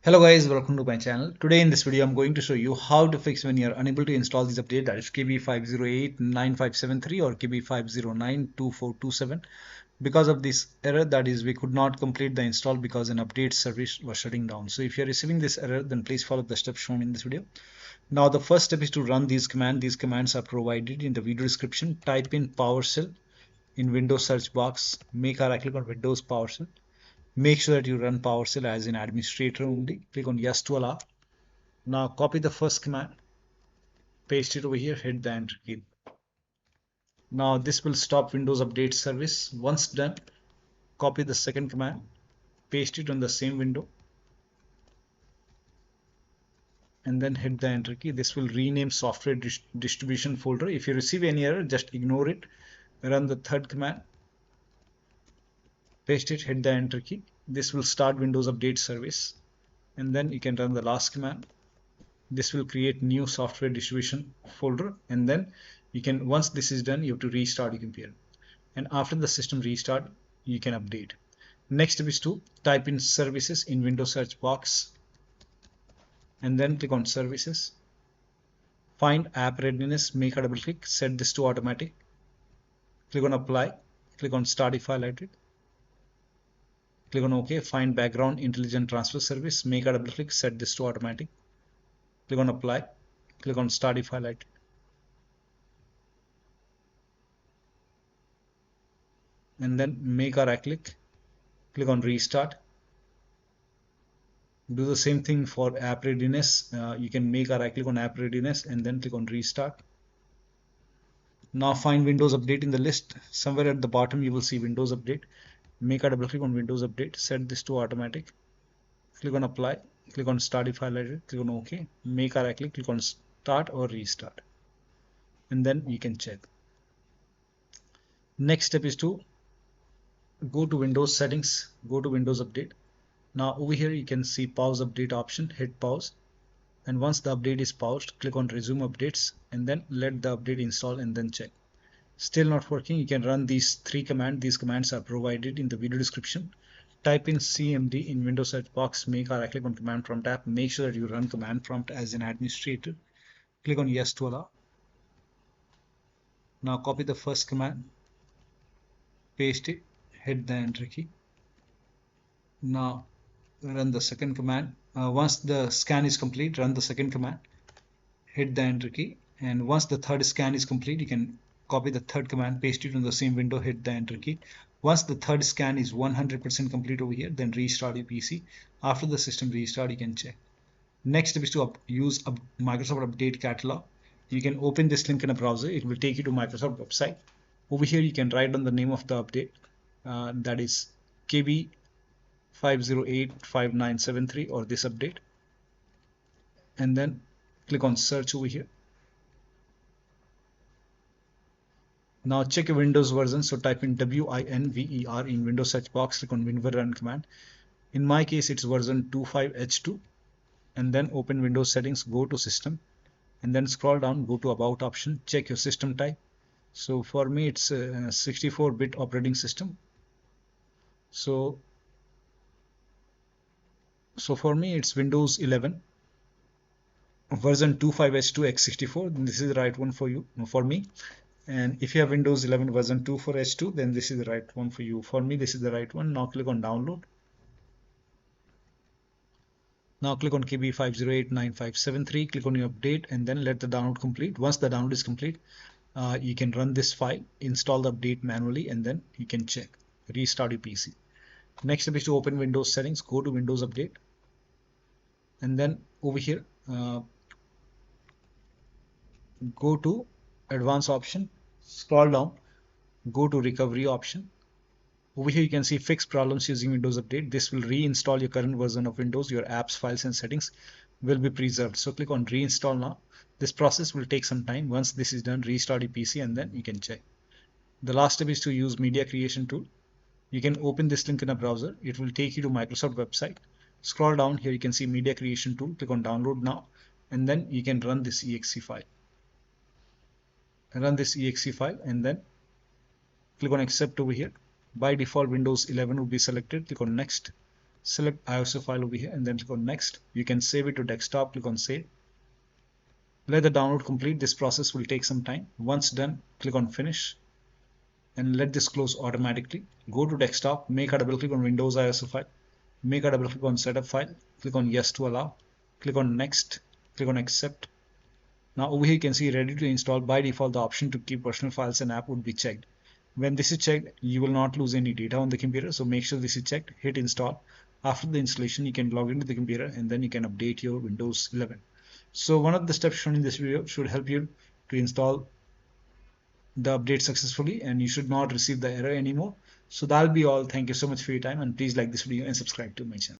Hello guys, welcome to my channel. Today in this video I'm going to show you how to fix when you're unable to install this update, that is KB5089573 or KB5092427. Because of this error, that is we could not complete the install because an update service was shutting down. So if you're receiving this error, then please follow the steps shown in this video. Now the first step is to run these commands. These commands are provided in the video description. Type in PowerShell in Windows search box. Make a right click on Windows PowerShell. Make sure that you run PowerShell as an administrator only. Click on yes to allow. Now copy the first command, paste it over here, hit the enter key. Now this will stop Windows Update service. Once done, copy the second command, paste it on the same window, and then hit the enter key. This will rename software distribution folder. If you receive any error, just ignore it. Run the third command, paste it, hit the enter key. This will start Windows Update service, and then you can run the last command. This will create new software distribution folder, and then you can, once this is done, you have to restart your computer, and after the system restart you can update. Next step is to type in services in Windows search box, and then click on services, find app readiness, make a double click, set this to automatic, click on apply, click on start if highlighted, click on OK, find background intelligent transfer service, make a double click, set this to automatic, click on apply, click on start if highlighted, and then make a right click, click on restart. Do the same thing for app readiness. You can make a right click on app readiness and then click on restart. Now find Windows Update in the list. Somewhere at the bottom you will see Windows Update. Make a double click on Windows Update, set this to automatic, click on apply, click on start if highlighted, click on OK, make a right click, click on start or restart, and then you can check. Next step is to go to Windows settings, go to Windows Update. Now over here you can see pause update option, hit pause, and once the update is paused, click on resume updates and then let the update install and then check. Still not working, you can run these three commands. These commands are provided in the video description. Type in CMD in Windows search box, make a right click on command prompt app, make sure that you run command prompt as an administrator, click on yes to allow. Now copy the first command, paste it, hit the enter key. Now run the second command. Once the scan is complete, run the second command, hit the enter key, and once the third scan is complete, you can copy the third command, paste it on the same window, hit the enter key. Once the third scan is 100% complete over here, then restart your PC. After the system restart, you can check. Next step is to use Microsoft Update Catalog. You can open this link in a browser. It will take you to Microsoft website. Over here you can write down the name of the update, that is KB5085973 or this update, and then click on search over here. Now check your Windows version, so type in WINVER in Windows search box, click on WinVer run command. In my case it's version 25H2, and then open Windows settings, go to system, and then scroll down, go to about option, check your system type. So for me it's a 64-bit operating system. So for me it's Windows 11 version 25H2 x64. This is the right one for you, for me. And if you have Windows 11 version 24H2, then this is the right one for you. For me, this is the right one. Now click on download. Now click on KB5089573, click on your update, and then let the download complete. Once the download is complete, you can run this file, install the update manually, and then you can check, restart your PC. Next step is to open Windows settings, go to Windows Update, and then over here, go to advanced option, scroll down, go to recovery option. Over here you can see fix problems using Windows Update. This will reinstall your current version of Windows. Your apps, files and settings will be preserved. So click on reinstall now. This process will take some time. Once this is done, restart your PC and then you can check. The last step is to use media creation tool. You can open this link in a browser. It will take you to Microsoft website. Scroll down here, you can see media creation tool, click on download now, and then you can run this exe file. Run this exe file and then click on accept over here. By default Windows 11 will be selected. Click on next, select ISO file over here and then click on next. You can save it to desktop, click on save. Let the download complete. This process will take some time. Once done, click on finish and let this close automatically. Go to desktop, make a double click on Windows ISO file, make a double click on setup file, click on yes to allow, click on next, click on accept. Now over here you can see ready to install. By default the option to keep personal files and app would be checked. When this is checked, you will not lose any data on the computer, so make sure this is checked. Hit install. After the installation you can log into the computer and then you can update your Windows 11. So one of the steps shown in this video should help you to install the update successfully and you should not receive the error anymore. So that'll be all. Thank you so much for your time and please like this video and subscribe to my channel.